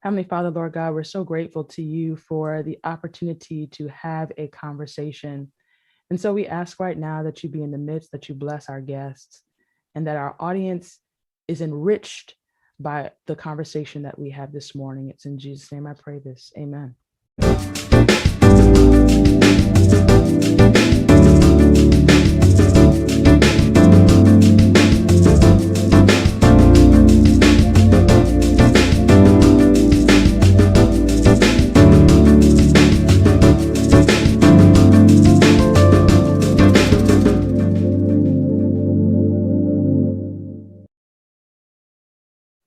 Heavenly Father, Lord God, we're so grateful to you for the opportunity to have a conversation. And so we ask right now that you be in the midst, that you bless our guests, and that our audience is enriched by the conversation that we have this morning. It's in Jesus' name I pray this. Amen.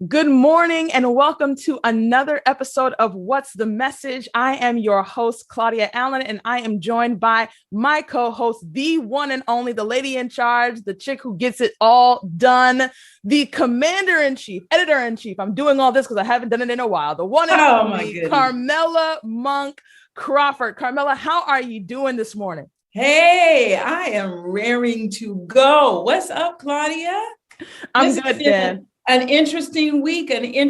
Good morning and welcome to another episode of What's the Message? I am your host, Claudia Allen, and I am joined by my co-host, the one and only, the lady in charge, the chick who gets it all done, the commander-in-chief, editor-in-chief. I'm doing all this because I haven't done it in a while. The one and only Carmela Monk Crawford. Carmela, how are you doing this morning? Hey, I am raring to go. What's up, Claudia? I'm good, Dan. An interesting week. I've been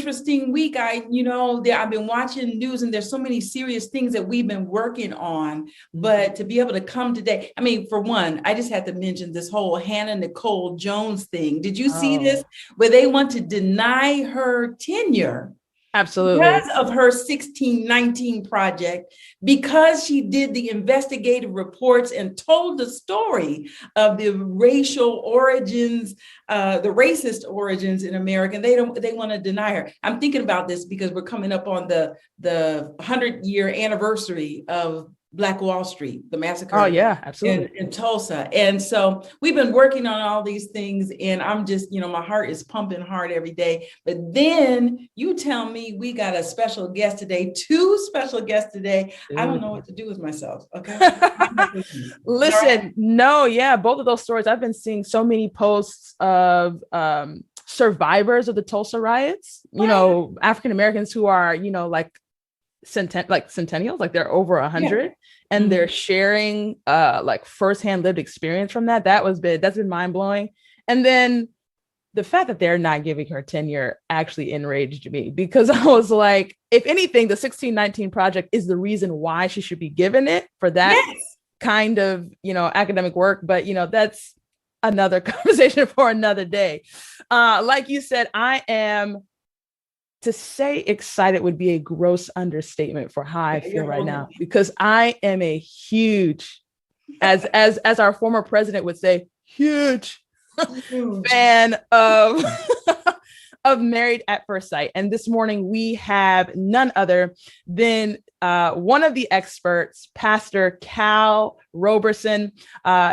watching news and there's so many serious things that we've been working on, but to be able to come today, for one, I just had to mention this whole Hannah Nicole Jones thing. Did you see this? Where they want to deny her tenure. Absolutely. Because of her 1619 project, because she did the investigative reports and told the story of the racial origins, the racist origins in America, they want to deny her. I'm thinking about this because we're coming up on the 100-year anniversary of Black Wall Street, the massacre. Oh, yeah, absolutely. In Tulsa. And so we've been working on all these things and I'm just, my heart is pumping hard every day. But then you tell me we got a special guest today, two special guests today. I don't know what to do with myself. Okay. Listen, both of those stories. I've been seeing so many posts of survivors of the Tulsa riots, African Americans who are, centennials, like they're over 100 and they're sharing firsthand lived experience from that. That's been mind-blowing. And then the fact that they're not giving her tenure actually enraged me, because I was like, if anything, the 1619 project is the reason why she should be given it for that kind of, academic work. But, that's another conversation for another day. Like you said, to say excited would be a gross understatement for how I feel right now, because I am a huge, as our former president would say, huge fan of of Married at First Sight. And this morning we have none other than one of the experts, Pastor Cal Roberson.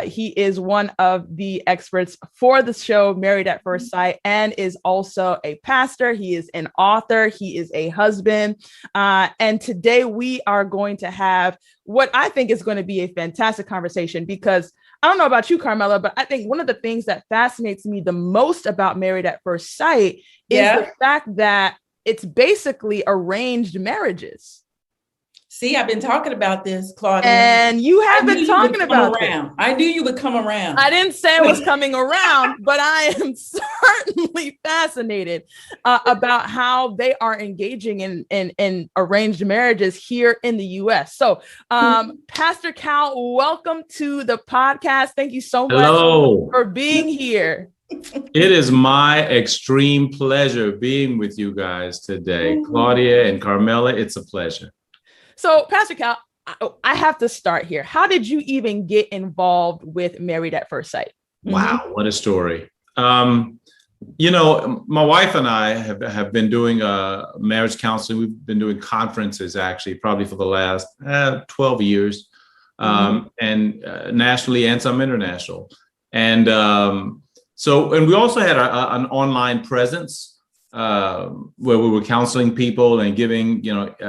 He is one of the experts for the show Married at First Sight and is also a pastor. He is an author. He is a husband. And today we are going to have what I think is going to be a fantastic conversation, because I don't know about you, Carmela, but I think one of the things that fascinates me the most about Married at First Sight is the fact that it's basically arranged marriages. See, I've been talking about this, Claudia. And you have been talking about it. I knew you would come around. I didn't say it was coming around, but I am certainly fascinated about how they are engaging in arranged marriages here in the U.S. So, Pastor Cal, welcome to the podcast. Thank you so much for being here. It is my extreme pleasure being with you guys today. Claudia and Carmela, it's a pleasure. So, Pastor Cal, I have to start here. How did you even get involved with Married at First Sight? Wow, what a story. My wife and I have been doing marriage counseling. We've been doing conferences, actually, probably for the last 12 years, and nationally and some international. And and we also had an online presence where we were counseling people and giving,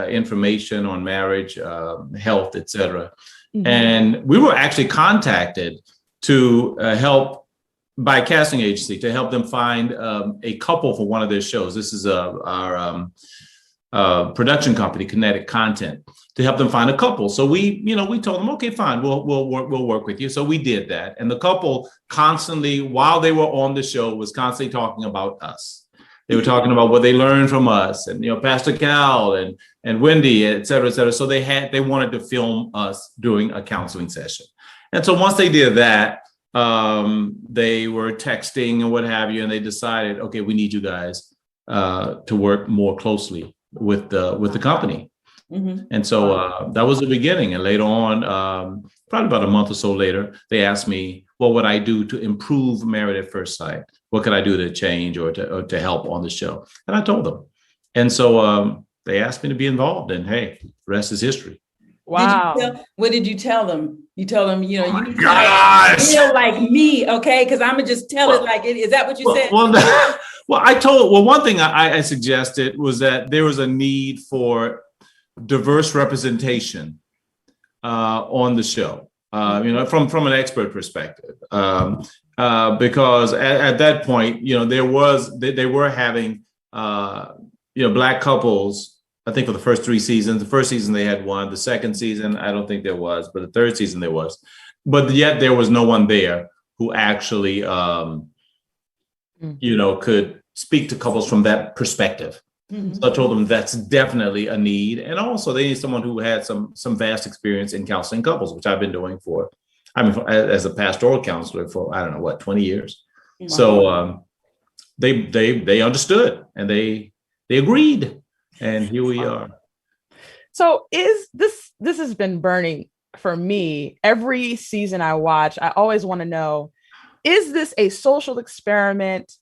information on marriage, health, et cetera. And we were actually contacted to help by a casting agency to help them find a couple for one of their shows. This is our production company, Kinetic Content, to help them find a couple. So we told them, okay, fine, we'll work with you. So we did that. And the couple constantly, while they were on the show, was constantly talking about us. They were talking about what they learned from us, and Pastor Cal and Wendy, et cetera, et cetera. So they wanted to film us doing a counseling session. And so once they did that, they were texting and what have you, and they decided, okay, we need you guys to work more closely with the company. Mm-hmm. And so that was the beginning. And later on, probably about a month or so later, they asked me, what would I do to improve Married at First Sight? What could I do to change or to help on the show? And I told them. And so they asked me to be involved, and hey, the rest is history. Wow. What did you tell them? You told them, you gosh, feel like me, okay? Because I'm gonna just tell it like it is. That what you said? One thing I suggested was that there was a need for diverse representation on the show. From an expert perspective, because at that point, they were having Black couples. I think for the first 3 seasons. The first season they had one. The second season, I don't think there was, but the third season there was. But yet there was no one there who actually, could speak to couples from that perspective. Mm-hmm. So I told them that's definitely a need, and also they need someone who had some vast experience in counseling couples, which I've been doing as a pastoral counselor for 20 years. Wow. So they understood and they agreed. And here we are. So this has been burning for me. Every season I watch, I always want to know, is this a social experiment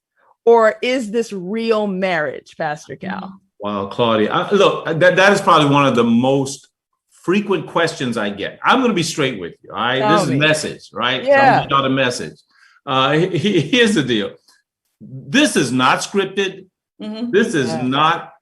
or is this real marriage, Pastor Cal? Wow, Claudia. Look, that is probably one of the most frequent questions I get. I'm going to be straight with you. All right. This is a message, right? Yeah. So I'm a message. Here's the deal. This is not scripted. Mm-hmm. This is not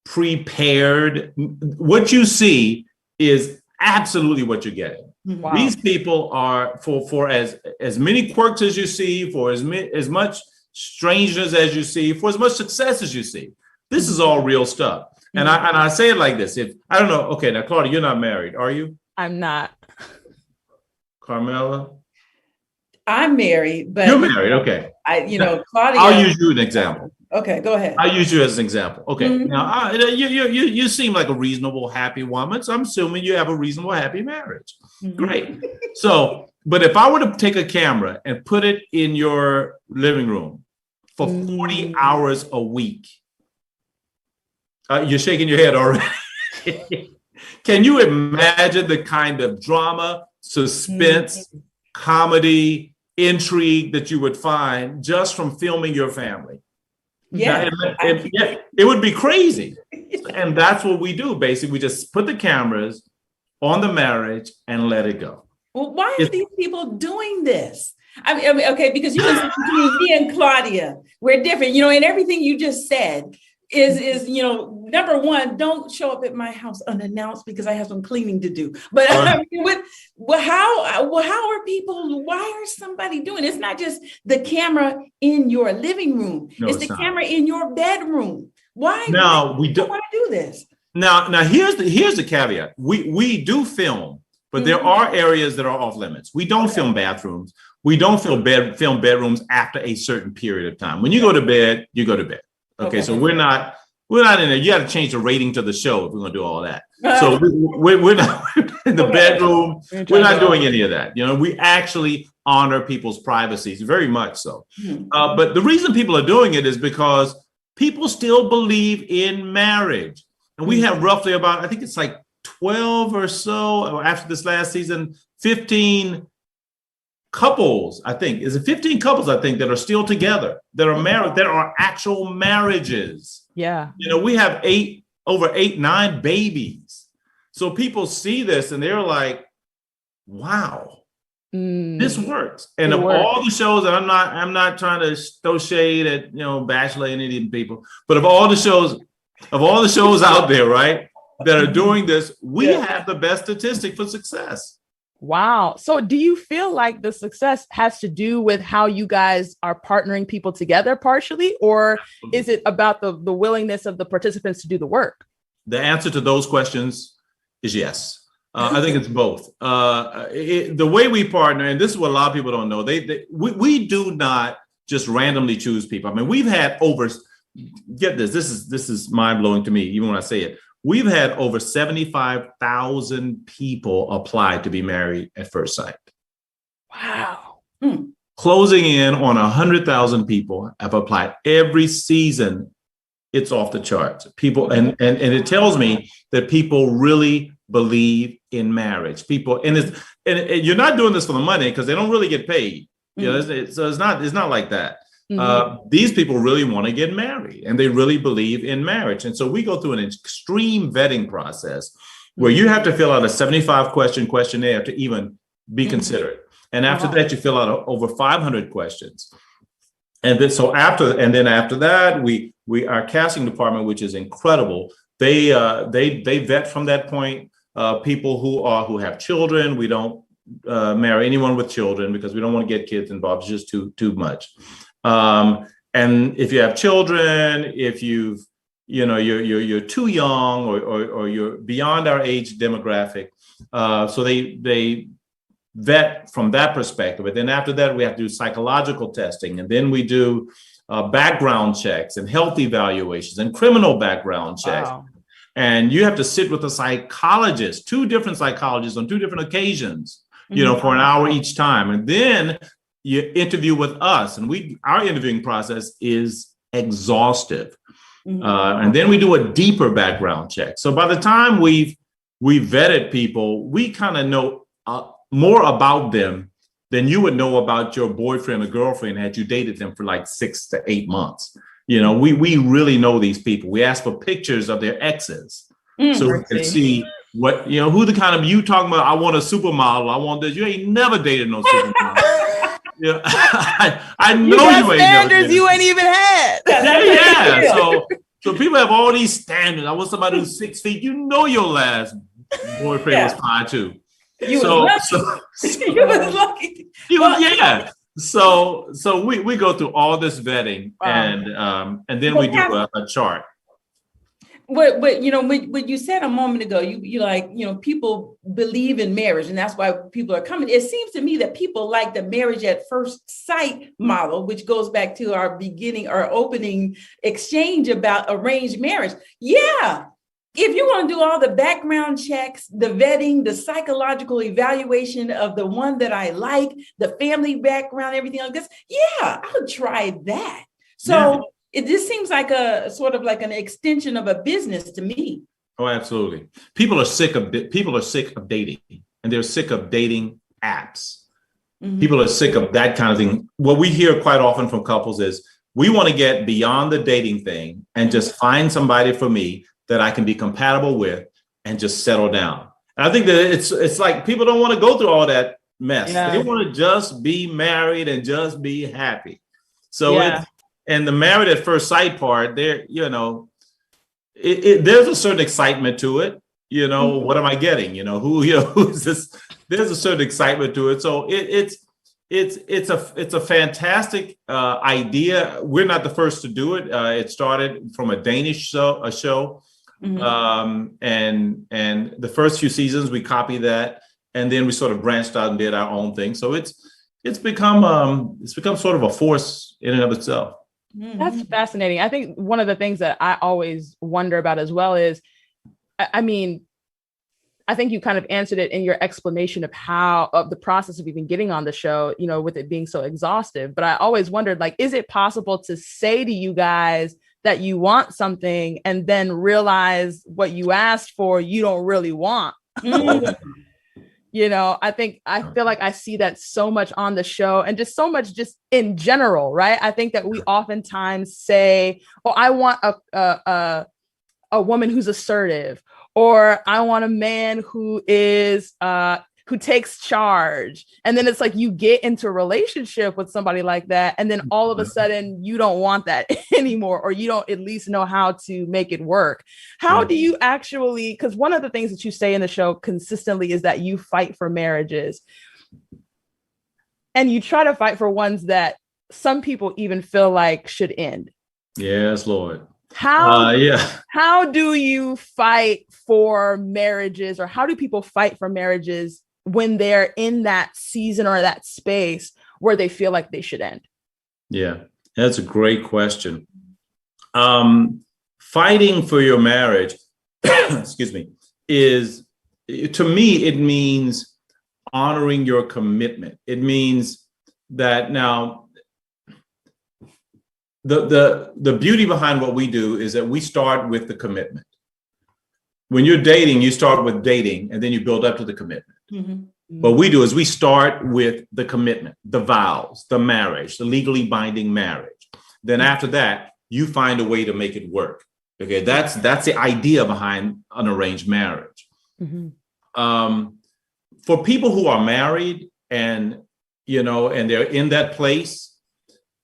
prepared. What you see is absolutely what you're getting. Wow. These people are for as many quirks as you see, for as much strangeness as you see, for as much success as you see. This is all real stuff. Mm-hmm. And I say it like this. If I don't know, okay, now Claudia, you're not married, are you? I'm not. Carmela? I'm married, but you're married, okay. Claudia. I'll use you an example. Okay, go ahead. I'll use you as an example. Okay, mm-hmm. Now you seem like a reasonable, happy woman, so I'm assuming you have a reasonable, happy marriage. Mm-hmm. Great. So, but if I were to take a camera and put it in your living room for 40 hours a week, you're shaking your head already. Can you imagine the kind of drama, suspense, comedy, intrigue that you would find just from filming your family? Yeah, it would be crazy. And that's what we do. Basically, we just put the cameras on the marriage and let it go. Well, why are these people doing this? I mean, okay, because between me and Claudia, we're different, and everything you just said is number one, don't show up at my house unannounced because I have some cleaning to do. But how are people? Why are somebody doing it? It's not just the camera in your living room; it's the camera in your bedroom. Why? Now we don't want to do this. Now here's the caveat. We do film, but there are areas that are off limits. We don't film bathrooms. We don't film bedrooms after a certain period of time. When you go to bed, you go to bed. Okay, so we're not in there. You got to change the rating to the show if we're going to do all that. So we're not in the bedroom. We're not doing any of that. We actually honor people's privacies, very much so. But the reason people are doing it is because people still believe in marriage. And we have roughly about, I think it's like 12 or so after this last season, 15 couples, I think. Is it 15 couples, I think, that are still together, that are married, that are actual marriages. Yeah. We have 9 babies. So people see this and they're like, wow, this works. And all the shows, and I'm not trying to throw shade at, Bachelor and Indian people, but of all the shows out there, right, that are doing this, we have the best statistic for success. Wow. So do you feel like the success has to do with how you guys are partnering people together partially, or is it about the willingness of the participants to do the work? The answer to those questions is yes. I think it's both. The way we partner, and this is what a lot of people don't know, we do not just randomly choose people. I mean, we've had get this. This is mind blowing to me, even when I say it. We've had over 75,000 people apply to be married at first sight. Wow. Closing in on 100,000 people have applied every season. It's off the charts. People, and it tells me that people really believe in marriage. People, and you're not doing this for the money because they don't really get paid. You know, so it's not like that. These people really want to get married and they really believe in marriage. And so we go through an extreme vetting process where you have to fill out a 75 question questionnaire to even be considered. And after that, you fill out over 500 questions. And then after that, our casting department, which is incredible, they vet from that point people who have children. We don't marry anyone with children because we don't want to get kids involved. It's just too much. And if you have children, if you're too young or you're beyond our age demographic, so they vet from that perspective. But then after that, we have to do psychological testing, and then we do background checks and health evaluations and criminal background checks. Wow. And you have to sit with a psychologist, 2 different psychologists on 2 different occasions, for an hour each time. And then you interview with us, and our interviewing process is exhaustive. And then we do a deeper background check. So by the time we've vetted people, we kind of know more about them than you would know about your boyfriend or girlfriend had you dated them for like 6 to 8 months. We really know these people. We ask for pictures of their exes so we can see what, who the kind of, you talking about, I want a supermodel, I want this. You ain't never dated no supermodel. Yeah, I know you ain't standards you ain't even had. Yeah. So people have all these standards. I want somebody who's 6 feet. Your last boyfriend was 5'2". You was lucky. Yeah. So we go through all this vetting, and then we do a chart. But what you said a moment ago, you like, people believe in marriage, and that's why people are coming. It seems to me that people like the marriage at first sight model, which goes back to our opening exchange about arranged marriage. Yeah. If you want to do all the background checks, the vetting, the psychological evaluation of the one that I like, the family background, everything like this, yeah, I would try that. So it just seems like a sort of like an extension of a business to me. Oh, absolutely. People are sick of dating, and they're sick of dating apps. People are sick of that kind of thing. What we hear quite often from couples is, we want to get beyond the dating thing and just find somebody for me that I can be compatible with and just settle down. And I think that it's like people don't want to go through all that mess. Yeah. They want to just be married and just be happy. So and the married at first sight part, there's a certain excitement to it. What am I getting? Who's this? There's a certain excitement to it. So it's a fantastic idea. We're not the first to do it. It started from a Danish show. And the first few seasons we copied that, and then we sort of branched out and did our own thing. So it's become sort of a force in and of itself. That's fascinating. I think one of the things that I always wonder about as well is, I think you kind of answered it in your explanation of the process of even getting on the show, with it being so exhaustive. But I always wondered, like, is it possible to say to you guys that you want something and then realize what you asked for, you don't really want? I feel like I see that so much on the show, and just so much just in general, right? I think that we oftentimes say, oh, I want a woman who's assertive, or I want a man who is who takes charge. And then it's like you get into a relationship with somebody like that, and then all of a sudden you don't want that anymore, or you don't at least know how to make it work. How do you actually, because one of the things that you say in the show consistently is that you fight for marriages, and you try to fight for ones that some people even feel like should end. Yes, Lord. How do you fight for marriages, or how do people fight for marriages when they're in that season or that space where they feel like they should end? Yeah, that's a great question. Fighting for your marriage, excuse me, to me, it means honoring your commitment. It means that now the beauty behind what we do is that we start with the commitment. When you're dating, you start with dating and then you build up to the commitment. Mm-hmm. What we do is we start with the commitment, the vows, the marriage, the legally binding marriage. Then after that, you find a way to make it work. Okay, that's the idea behind an arranged marriage. Mm-hmm. For people who are married and they're in that place,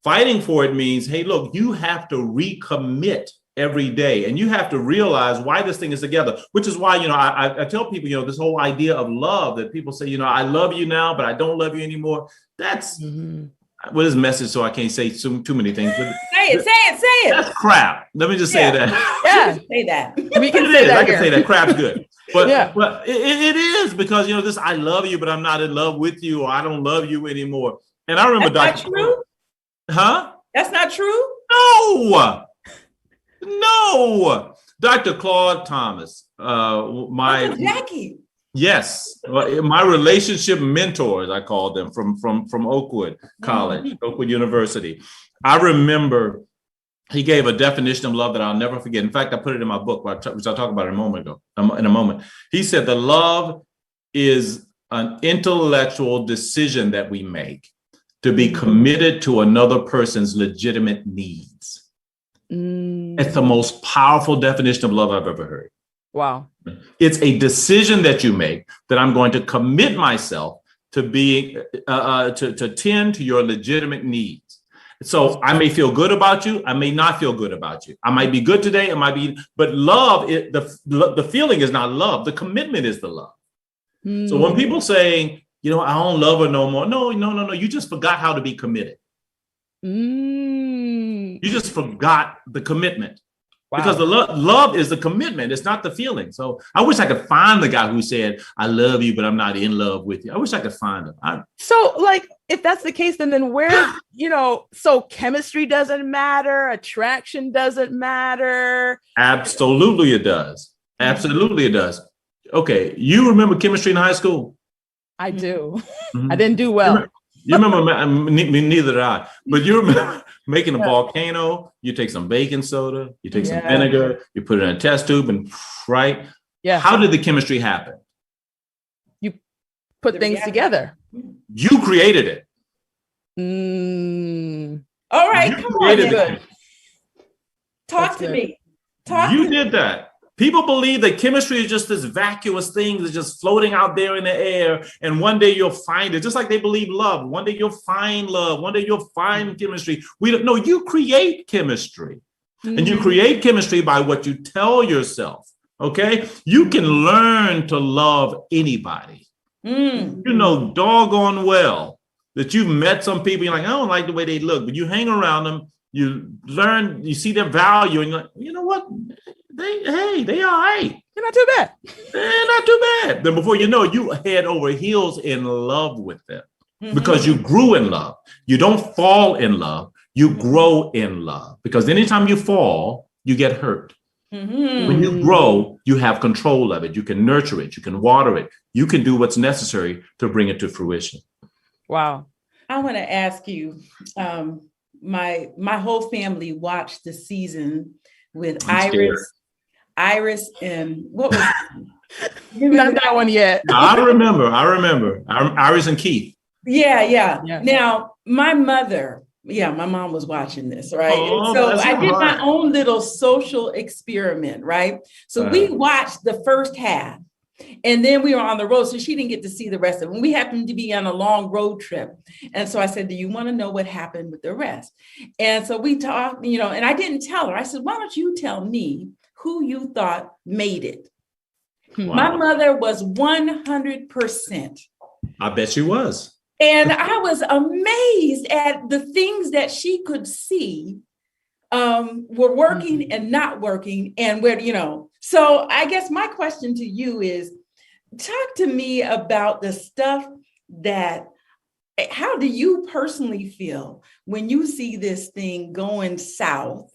fighting for it means, hey, look, you have to recommit every day, and you have to realize why this thing is together. Which is why I tell people this whole idea of love that people say I love you now, but I don't love you anymore. That's what is message, so I can't say too many things. But say it. That's crap. Let me just say that. Yeah, say that. We can say that. I can say that. Crap's good. But but it is because this I love you, but I'm not in love with you, or I don't love you anymore. And I remember That's not true. Huh? That's not true. No. Dr. Claude Thomas, Jackie. Yes, my relationship mentors, I called them from Oakwood College, Oakwood University. I remember he gave a definition of love that I'll never forget. In fact, I put it in my book, which I'll talk about in a moment. He said the love is an intellectual decision that we make to be committed to another person's legitimate needs. It's the most powerful definition of love I've ever heard. Wow. It's a decision that you make that I'm going to commit myself to be to tend to your legitimate needs. So I may feel good about you. I may not feel good about you. I might be good today. But love, the feeling is not love. The commitment is the love. So when people say, I don't love her no more. No. You just forgot how to be committed. You just forgot the commitment. Wow. Because the love is the commitment. It's not the feeling. So I wish I could find the guy who said, I love you, but I'm not in love with you. I wish I could find him. So if that's the case, then where, so chemistry doesn't matter. Attraction doesn't matter. Absolutely it does. Absolutely it does. Okay. You remember chemistry in high school? I do. Mm-hmm. I didn't do well. You remember, neither did I, but you remember making a volcano, you take some baking soda, you take some vinegar, you put it in a test tube and right? Yeah. How did the chemistry happen? You put things together. You created it. All right, come on. Good. Talk to me. You did that. People believe that chemistry is just this vacuous thing that's just floating out there in the air. And one day you'll find it, just like they believe love. One day you'll find love. One day you'll find chemistry. We don't know. You create chemistry. And you create chemistry by what you tell yourself. Okay. You can learn to love anybody. You know, doggone well that you've met some people. You're like, I don't like the way they look, but you hang around them. You learn, you see their value, and you're like, you know what? They all right. They're not too bad. They're not too bad. Then before you know, you head over heels in love with them because you grew in love. You don't fall in love. You grow in love because anytime you fall, you get hurt. When you grow, you have control of it. You can nurture it. You can water it. You can do what's necessary to bring it to fruition. Wow. I want to ask you, my whole family watched the season with Iris and what was not that one yet. No, I remember. Iris and Keith. Yeah. Now, my mom was watching this, right? So I did my own little social experiment, right? So we watched the first half. And then we were on the road, so she didn't get to see the rest of it. We happened to be on a long road trip. And so I said, do you want to know what happened with the rest? And so we talked, and I didn't tell her. I said, why don't you tell me who you thought made it? Wow. My mother was 100%. I bet she was. And I was amazed at the things that she could see were working and not working, and where, So I guess my question to you is, talk to me about the stuff how do you personally feel when you see this thing going south?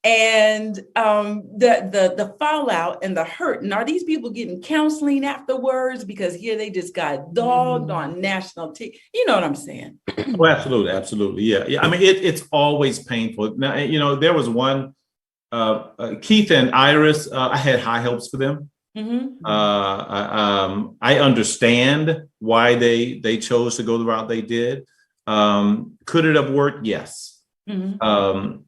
and the fallout and the hurt. And are these people getting counseling afterwards? Because here they just got dogged on national TV. You know what I'm saying? Oh, absolutely, absolutely, yeah. I mean, it's always painful. Now, you know, there was one, Keith and Iris. I had high hopes for them. Mm-hmm. I understand why they chose to go the route they did. Could it have worked? Yes. Mm-hmm.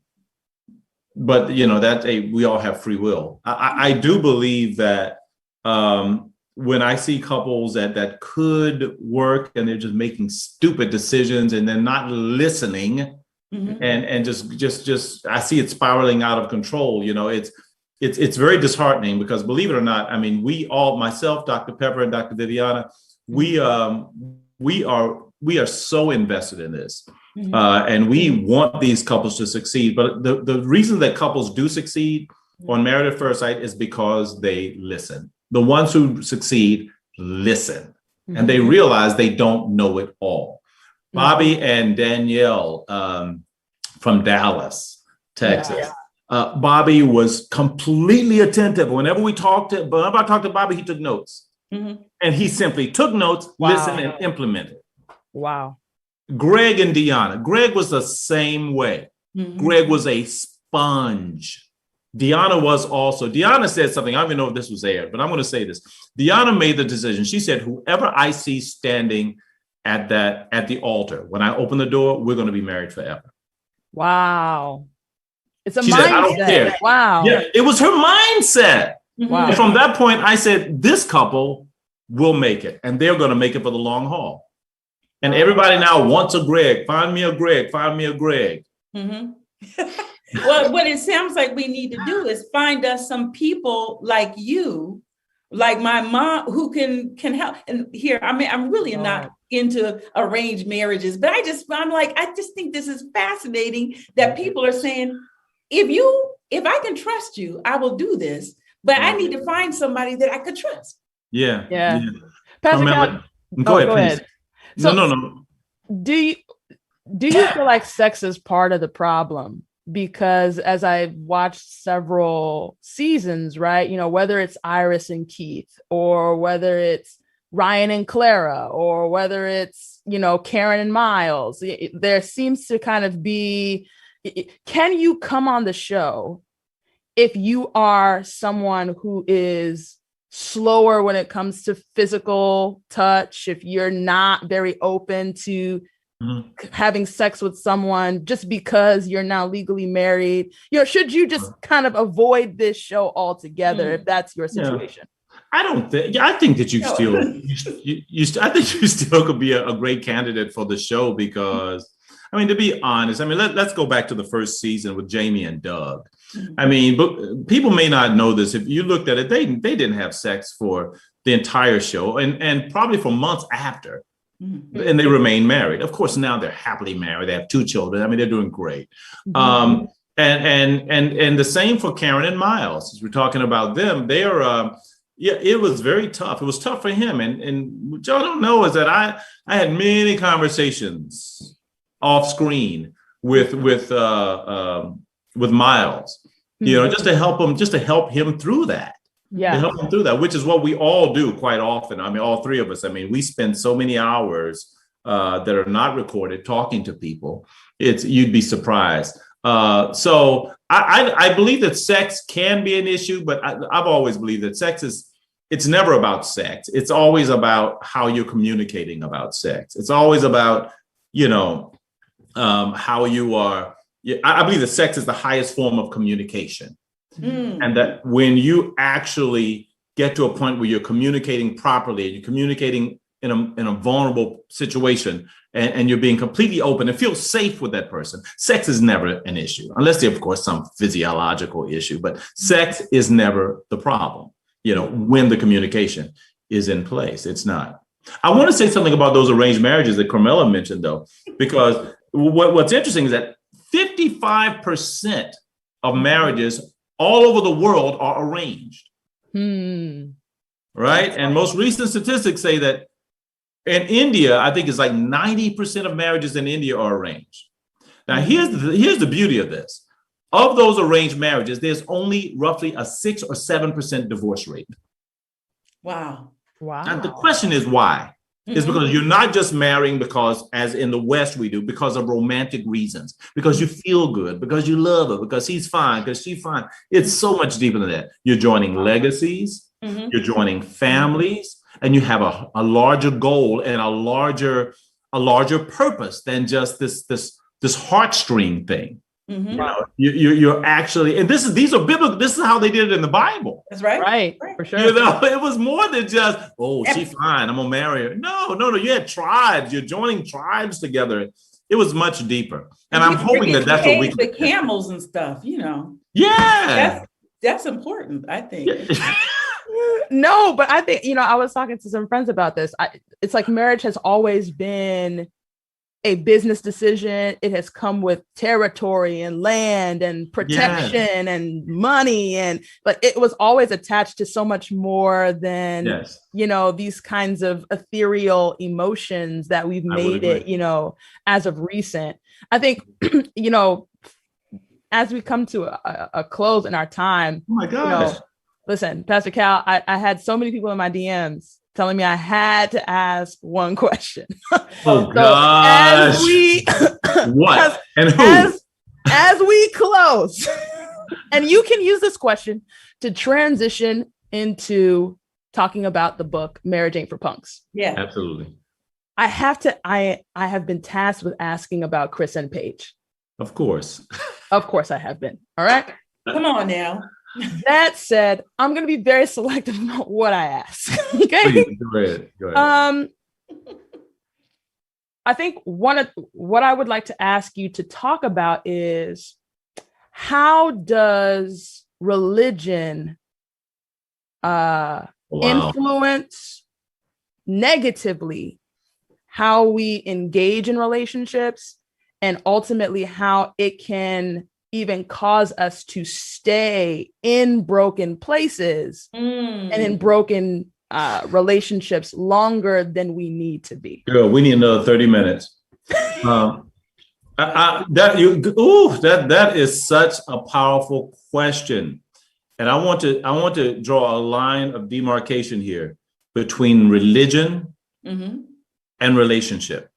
But you know that we all have free will. I do believe that when I see couples that could work and they're just making stupid decisions and they're not listening, Mm-hmm. and just I see it spiraling out of control. You know, it's very disheartening because, believe it or not, I mean, we all, myself, Dr. Pepper and Dr. Viviana, we are so invested in this. Mm-hmm. And we want these couples to succeed. But the reason that couples do succeed on Married at First Sight is because they listen. The ones who succeed listen, and they realize they don't know it all. Bobby and Danielle from Dallas, Texas. Yeah. Bobby was completely attentive. Whenever I talked to Bobby, he took notes. Mm-hmm. And he simply took notes, listened, and implemented. Wow. Greg and Deanna. Greg was the same way. Mm-hmm. Greg was a sponge. Deanna was also. Deanna said something. I don't even know if this was aired, but I'm going to say this. Deanna made the decision. She said, whoever I see standing at the altar, when I open the door, we're going to be married forever. Wow. It's a mindset. Said, I don't care. Wow. Yeah, it was her mindset. Wow. And from that point, I said, this couple will make it, and they're going to make it for the long haul. And everybody now wants a Greg. Find me a Greg. Find me a Greg. Mm-hmm. Well, what it sounds like we need to do is find us some people like you, like my mom, who can help. And here, I mean, I'm really not into arranged marriages, but I just think this is fascinating that people are saying, if I can trust you, I will do this, but I need to find somebody that I could trust. Yeah. Pastor Calvin, go ahead, please. So, no. Do you feel like sex is part of the problem? Because as I've watched several seasons, right, you know, whether it's Iris and Keith, or whether it's Ryan and Clara, or whether it's, you know, Karen and Miles, there seems to kind of be, can you come on the show if you are someone who is slower when it comes to physical touch, if you're not very open to having sex with someone just because you're now legally married? You know, should you just kind of avoid this show altogether if that's your situation? I think that I think you still could be a great candidate for the show, because I mean, to be honest, I mean, let's go back to the first season with Jamie and Doug. I mean, but people may not know this. If you looked at it, they didn't have sex for the entire show, and probably for months after, and they remained married. Of course, now they're happily married. They have 2 children. I mean, they're doing great. And the same for Karen and Miles. As we're talking about them, they are. It was very tough. It was tough for him. And what y'all don't know is that I had many conversations off screen with Miles, you know, just to help him through that. To help him through that, which is what we all do quite often. I mean, all 3 of us. I mean, we spend so many hours that are not recorded talking to people. You'd be surprised. So I believe that sex can be an issue, but I've always believed that it's never about sex. It's always about how you're communicating about sex. It's always about, you know, how you are. I believe that sex is the highest form of communication. And that when you actually get to a point where you're communicating properly, you're communicating in a vulnerable situation, and you're being completely open and feel safe with that person, sex is never an issue, unless there's, of course, some physiological issue. But sex is never the problem, you know, when the communication is in place. It's not. I want to say something about those arranged marriages that Carmela mentioned, though, because what's interesting is that 55% of marriages all over the world are arranged. Right? And most recent statistics say that in India, I think it's like 90% of marriages in India are arranged. Now, here's the beauty of this. Of those arranged marriages, there's only roughly a 6 or 7% divorce rate. Wow. And the question is why? It's because you're not just marrying because, as in the West we do, because of romantic reasons, because you feel good, because you love her, because he's fine, because she's fine. It's so much deeper than that. You're joining legacies, you're joining families, and you have a larger goal and a larger purpose than just this heartstring thing. You know, you're actually, and these are biblical. This is how they did it in the Bible. That's right. Right. For sure. You know, it was more than just, oh, she's fine, I'm gonna marry her. No. You had tribes. You're joining tribes together. It was much deeper. And I'm hoping that's what we can. The camels and stuff, you know. Yeah. That's important, I think. No, but I think, I was talking to some friends about this. It's like marriage has always been a business decision. It has come with territory and land and protection and money, but it was always attached to so much more than these kinds of ethereal emotions that we've made it, as of recent. I think, as we come to a close in our time, oh my gosh. Listen, Pastor Cal, I had so many people in my DMs telling me I had to ask one question. Oh, gosh. What? And who? As we close, and you can use this question to transition into talking about the book, Marriage Ain't for Punks. Yeah, absolutely. I have been tasked with asking about Chris and Paige. Of course. Of course I have been. All right. Come on now. That said, I'm going to be very selective about what I ask. Okay. Please, go ahead. I think what I would like to ask you to talk about is, how does religion influence negatively how we engage in relationships, and ultimately how it can even cause us to stay in broken places and in broken relationships longer than we need to be? Girl, we need another 30 minutes. That is such a powerful question. And I want to draw a line of demarcation here between religion and relationship,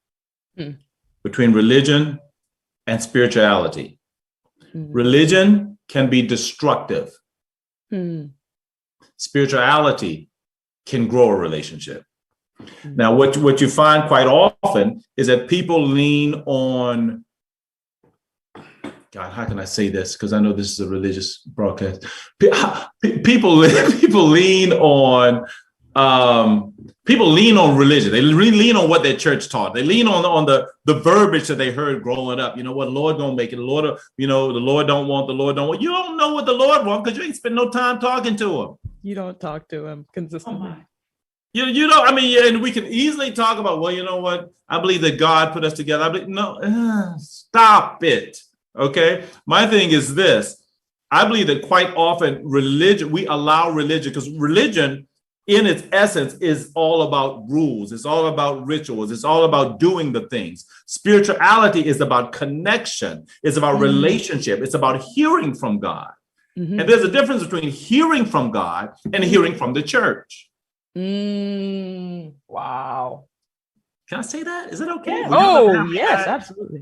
between religion and spirituality. Religion can be destructive. Spirituality can grow a relationship. Now, what you find quite often is that people lean on, God, how can I say this? Because I know this is a religious broadcast. People lean on religion. They lean on what their church taught. They lean on the verbiage that they heard growing up. You know what, the Lord don't make it. The Lord don't want. You don't know what the Lord wants because you ain't spend no time talking to him. You don't talk to him consistently. You know, I mean, and we can easily talk about, well, you know what? I believe that God put us together. Stop it. Okay. My thing is this. I believe that quite often we allow religion, because religion in its essence is all about rules. It's all about rituals. It's all about doing the things. Spirituality is about connection. It's about relationship. It's about hearing from God. And there's a difference between hearing from God and hearing from the church. Wow. Can I say that? Is it okay? Oh, yes, absolutely.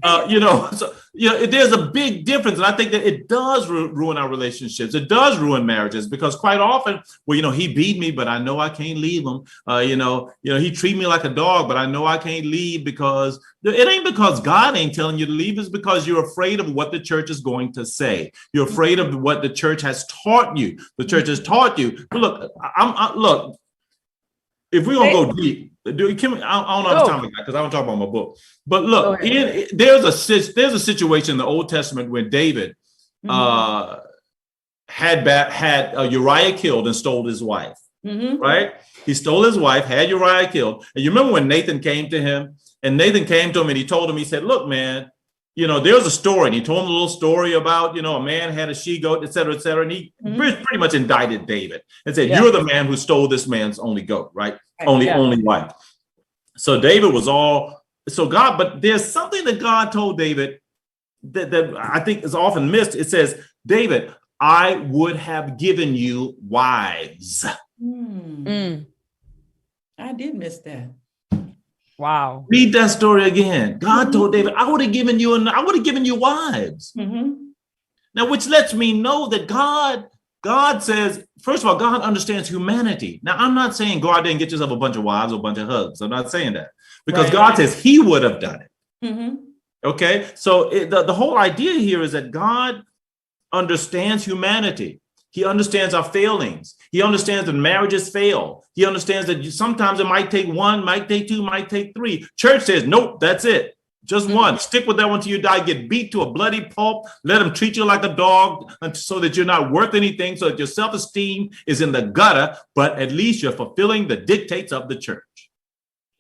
There's a big difference. And I think that it does ruin our relationships. It does ruin marriages, because quite often, he beat me, but I know I can't leave him. He treat me like a dog, but I know I can't leave, because it ain't because God ain't telling you to leave. It's because you're afraid of what the church is going to say. You're afraid of what the church has taught you. The church has taught you. But look, if we're going to go deep, I don't know how much time we got, because I don't talk about my book. But look, there's a situation in the Old Testament where David had Uriah killed and stole his wife. Right? He stole his wife, had Uriah killed. And you remember when Nathan came to him, and he told him, he said, look, man, there's a story. And he told him a little story about, a man had a she-goat, et cetera, et cetera. And he pretty much indicted David and said, you're the man who stole this man's only goat, right? Only wife. So David was but there's something that God told David that I think is often missed. It says, David, I would have given you wives. I did miss that. Wow. Read that story again. God told David, I would have given you wives. Now, which lets me know that God says, first of all, God understands humanity. Now, I'm not saying go out there and get yourself a bunch of wives or a bunch of husbands. I'm not saying that, because God says he would have done it. Okay, so the whole idea here is that God understands humanity. He understands our failings. He understands that marriages fail. He understands that sometimes it might take one, might take two, might take three. Church says, nope, that's it. Just one. Stick with that one till you die. Get beat to a bloody pulp. Let them treat you like a dog so that you're not worth anything, so that your self-esteem is in the gutter, but at least you're fulfilling the dictates of the church.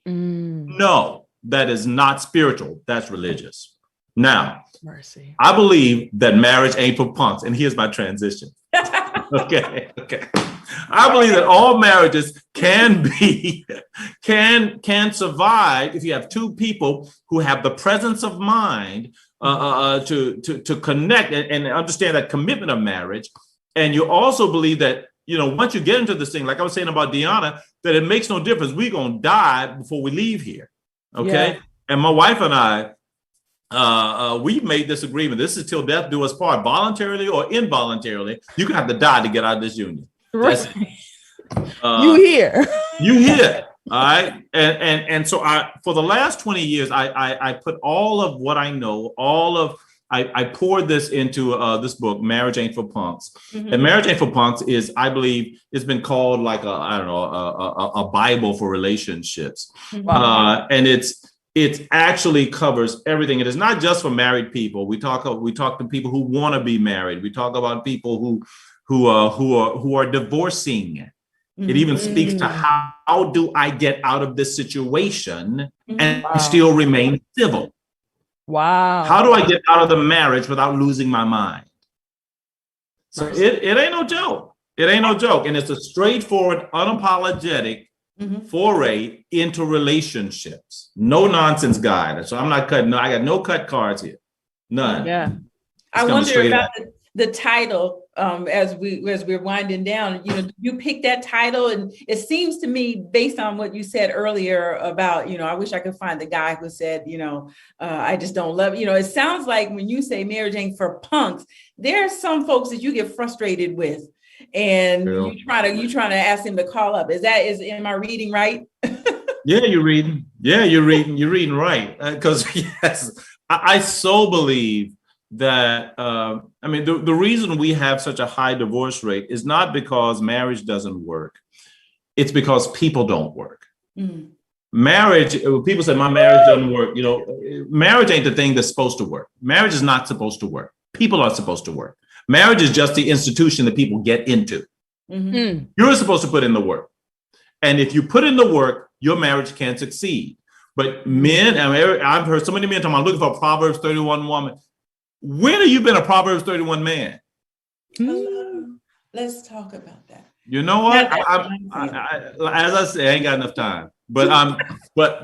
No, that is not spiritual. That's religious. Now, mercy. I believe that marriage ain't for punks. And here's my transition. Okay. I believe that all marriages can survive if you have two people who have the presence of mind to connect and understand that commitment of marriage. And you also believe that, once you get into this thing, like I was saying about Deanna, that it makes no difference. We're going to die before we leave here. Okay. Yeah. And my wife and I, we've made this agreement. This is till death do us part, voluntarily or involuntarily. You have to die to get out of this union. Right. You hear. All right. And so for the last 20 years, I put all of what I know, I poured this into this book, Marriage Ain't for Punks. And Marriage Ain't for Punks is, I believe, it's been called like a Bible for relationships. Wow. And it actually covers everything. It is not just for married people. We talk to people who want to be married. We talk about people who are divorcing. It even speaks to how do I get out of this situation and still remain civil? Wow. How do I get out of the marriage without losing my mind? So it ain't no joke. It ain't no joke. And it's a straightforward, unapologetic foray into relationships. No nonsense guide. So I'm not cutting. I got no cut cards here. None. Yeah. I wonder about the title as we're winding down. You picked that title, and it seems to me, based on what you said earlier about, I wish I could find the guy who said, I just don't love. It sounds like when you say marriage ain't for punks, there are some folks that you get frustrated with. And you trying to ask him to call up. Am I reading right? Yeah, you're reading. Yeah, you're reading right. Because yes, I so believe that. The reason we have such a high divorce rate is not because marriage doesn't work. It's because people don't work. Marriage. People say my marriage doesn't work. Marriage ain't the thing that's supposed to work. Marriage is not supposed to work. People are supposed to work. Marriage is just the institution that people get into. You're supposed to put in the work. And if you put in the work, your marriage can succeed. But men, I've heard so many men talking about looking for a Proverbs 31 woman. When have you been a Proverbs 31 man? Let's talk about that. You know what? As I say, I ain't got enough time. But a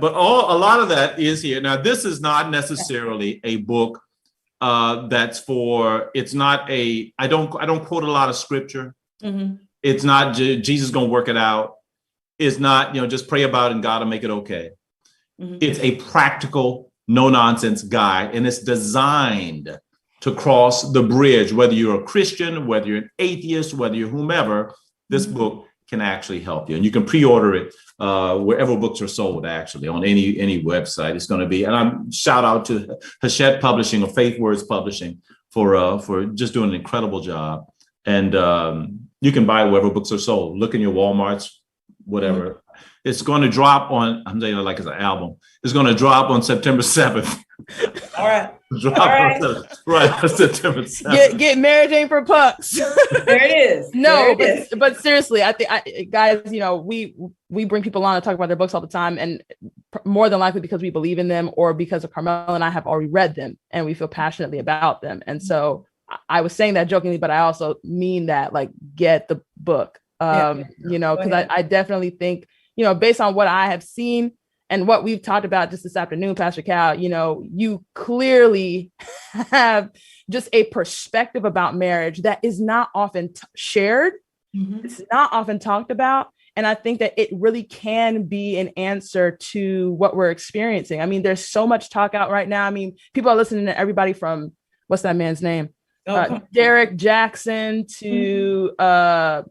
lot of that is here. Now, this is not necessarily a book that's for, it's not I don't quote a lot of scripture. It's not Jesus gonna work it out. It's not, just pray about it and God will make it okay. It's a practical, no nonsense guide, and it's designed to cross the bridge. Whether you're a Christian, whether you're an atheist, whether you're whomever, this book can actually help you. And you can pre-order it wherever books are sold, actually, on any website. It's going to be, and I'm shout out to Hachette Publishing or Faith Words Publishing for just doing an incredible job. And you can buy it wherever books are sold. Look in your Walmarts, whatever. It's going to drop on, I'm saying it like it's an album. It's going to drop on September 7th. All right. Right. September 7th. Get Marriage Ain't for Punks. There it is. No, but seriously, I think, guys, we bring people on to talk about their books all the time, and more than likely because we believe in them or because of Carmel and I have already read them and we feel passionately about them. And so I was saying that jokingly, but I also mean that, like, get the book, because I definitely think, based on what I have seen and what we've talked about just this afternoon, Pastor Cal, you know, you clearly have just a perspective about marriage that is not often shared. Mm-hmm. It's not often talked about. And I think that it really can be an answer to what we're experiencing. I mean, there's so much talk out right now. I mean, people are listening to everybody from, what's that man's name? Derek Jackson to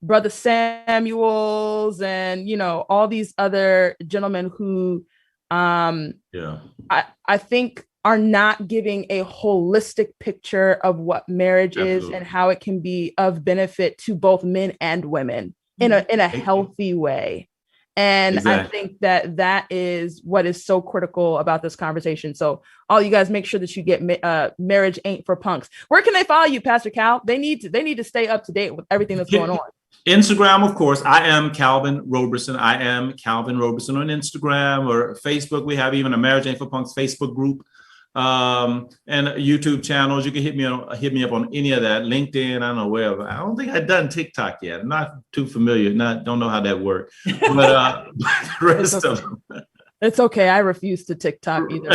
Brother Samuels, and, you know, all these other gentlemen who I think are not giving a holistic picture of what marriage is and how it can be of benefit to both men and women in a healthy way. And I think that is what is so critical about this conversation. So all you guys, make sure that you get Marriage Ain't for Punks. Where can they follow you, Pastor Cal? They need to stay up to date with everything that's going on. Instagram, of course. I am Calvin Roberson. I am Calvin Roberson on Instagram or Facebook. We have even a Marriage Ain't for Punks Facebook group. And YouTube channels. You can hit me up on any of that. LinkedIn, I don't know wherever. I don't think I've done TikTok yet. I'm not too familiar. Don't know how that works. But the rest of them. It's okay. I refuse to TikTok either.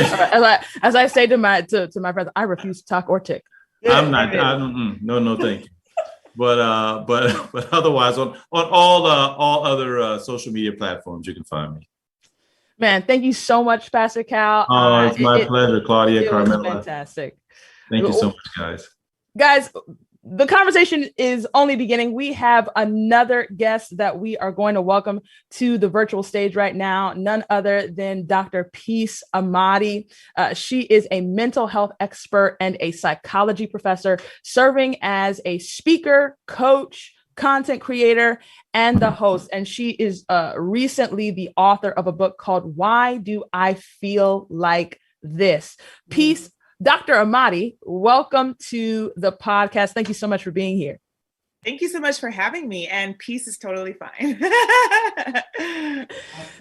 As I say to my friends, I refuse to talk or tick. I'm not. No, thank you. But otherwise, on all other social media platforms, you can find me. Man, thank you so much, Pastor Cal. Oh, it's my pleasure, Claudia, Carmela. Fantastic. Thank you so much, guys. Guys, the conversation is only beginning. We have another guest that we are going to welcome to the virtual stage right now, none other than Dr. Peace Amadi. She is a mental health expert and a psychology professor, serving as a speaker, coach, content creator, and the host. And she is recently the author of a book called Why Do I Feel Like This? Peace. Dr. Amadi, welcome to the podcast. Thank you so much for being here. Thank you so much for having me. And peace is totally fine.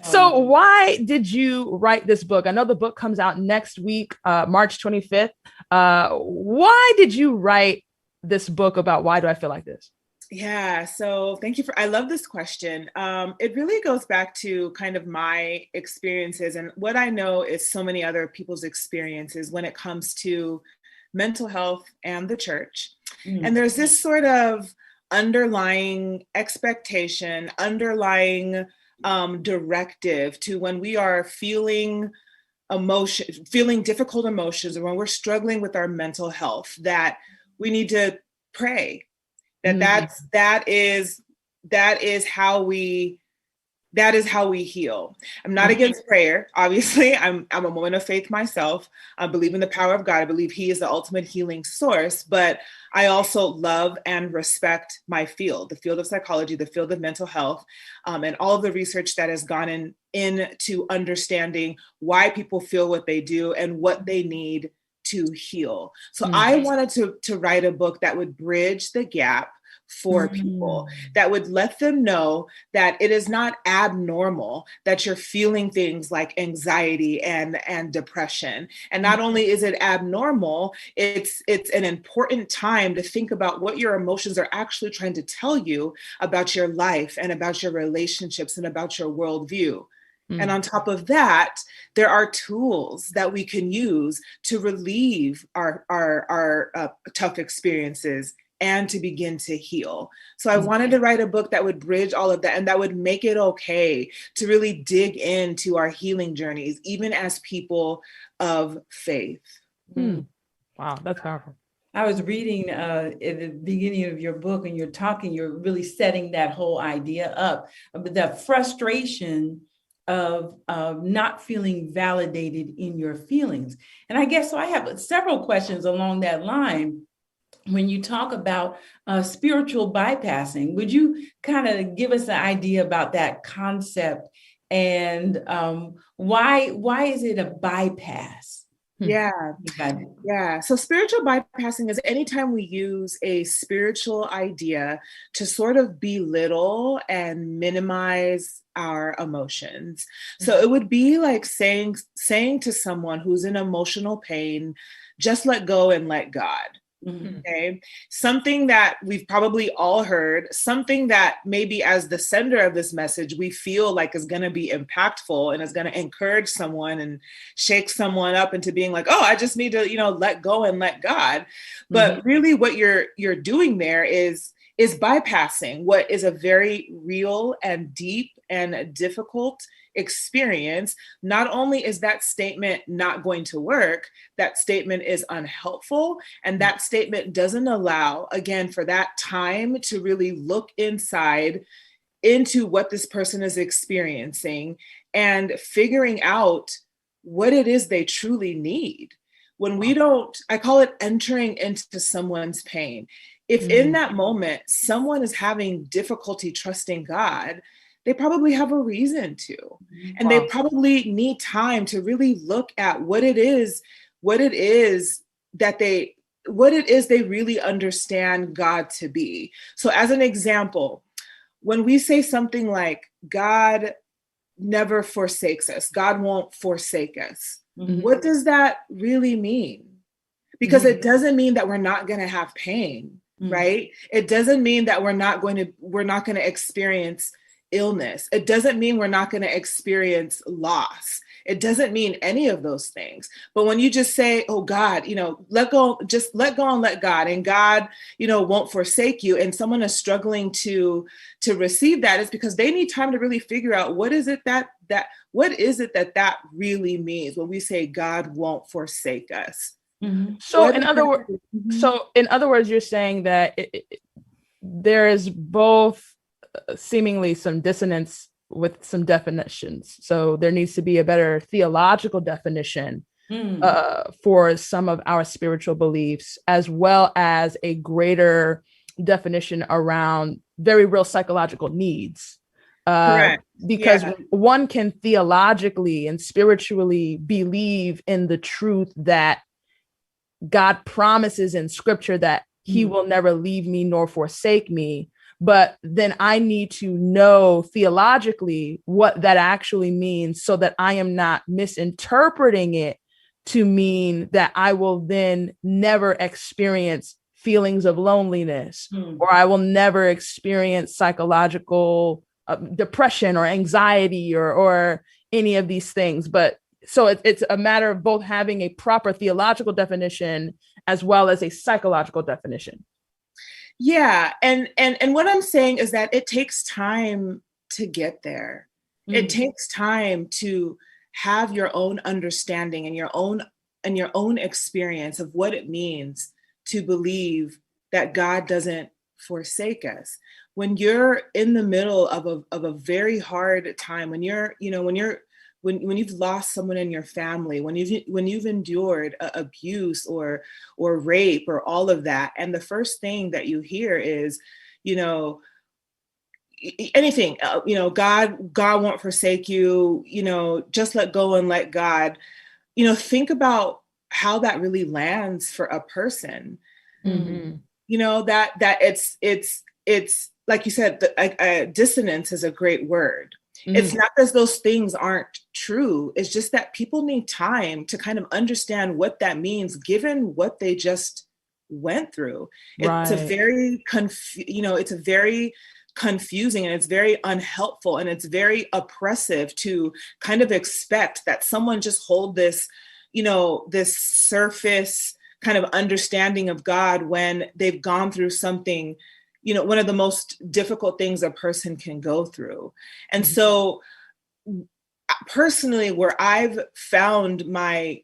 So why did you write this book? I know the book comes out next week, March 25th. Why did you write this book about why do I feel like this? Yeah, so thank you I love this question. It really goes back to kind of my experiences and what I know is so many other people's experiences when it comes to mental health and the church. And there's this sort of underlying expectation, underlying directive to when we are feeling difficult emotions, or when we're struggling with our mental health, that we need to pray. That is how we heal. I'm not against prayer. Obviously, I'm a woman of faith myself. I believe in the power of God. I believe He is the ultimate healing source, but I also love and respect my field, the field of psychology, the field of mental health, and all of the research that has gone into understanding why people feel what they do and what they need to heal. So I wanted to write a book that would bridge the gap for people, that would let them know that it is not abnormal that you're feeling things like anxiety and depression. And not only is it abnormal, it's an important time to think about what your emotions are actually trying to tell you about your life and about your relationships and about your worldview. And on top of that, there are tools that we can use to relieve our tough experiences and to begin to heal. So I wanted to write a book that would bridge all of that and that would make it okay to really dig into our healing journeys, even as people of faith. Wow, that's powerful. I was reading at the beginning of your book, and you're really setting that whole idea up, but that frustration of not feeling validated in your feelings. And I guess so I have several questions along that line. When you talk about spiritual bypassing, would you kind of give us an idea about that concept and why is it a bypass? Yeah. So spiritual bypassing is anytime we use a spiritual idea to sort of belittle and minimize our emotions. So it would be like saying to someone who's in emotional pain, just let go and let God. Okay. Something that we've probably all heard, something that maybe as the sender of this message, we feel like is going to be impactful and is going to encourage someone and shake someone up into being like, oh, I just need to, let go and let God. But really what you're doing there is bypassing what is a very real and deep and difficult experience. Not only is that statement not going to work, that statement is unhelpful. And that statement doesn't allow, again, for that time to really look inside into what this person is experiencing and figuring out what it is they truly need. When we don't, I call it entering into someone's pain. If in that moment, someone is having difficulty trusting God, they probably have a reason to. And they probably need time to really look at what it is they really understand God to be. So as an example, when we say something like, God never forsakes us, God won't forsake us, what does that really mean? Because it doesn't mean that we're not going to have pain, right? It doesn't mean that we're not going to experience illness. It doesn't mean we're not going to experience loss. It doesn't mean any of those things. But when you just say, oh God, let go, just let go and let God, and God, won't forsake you, and someone is struggling to receive that, is because they need time to really figure out what is it that really means when we say God won't forsake us. So in other words, you're saying that there is both seemingly some dissonance with some definitions. So there needs to be a better theological definition for some of our spiritual beliefs, as well as a greater definition around very real psychological needs. Because one can theologically and spiritually believe in the truth that God promises in scripture that he will never leave me nor forsake me. But then I need to know theologically what that actually means so that I am not misinterpreting it to mean that I will then never experience feelings of loneliness, or I will never experience psychological depression or anxiety or any of these things. But so it's a matter of both having a proper theological definition as well as a psychological definition. Yeah. And what I'm saying is that it takes time to get there. It takes time to have your own understanding and your own experience of what it means to believe that God doesn't forsake us. When you're in the middle of a very hard time, when you've lost someone in your family, when you've endured abuse or rape or all of that, and the first thing that you hear is, anything, God won't forsake you, just let go and let God, think about how that really lands for a person. That it's like you said, dissonance is a great word. It's not that those things aren't true. It's just that people need time to kind of understand what that means, given what they just went through. It's a very confusing, and it's very unhelpful, and it's very oppressive to kind of expect that someone just hold this, this surface kind of understanding of God when they've gone through something, one of the most difficult things a person can go through. And so personally, where I've found my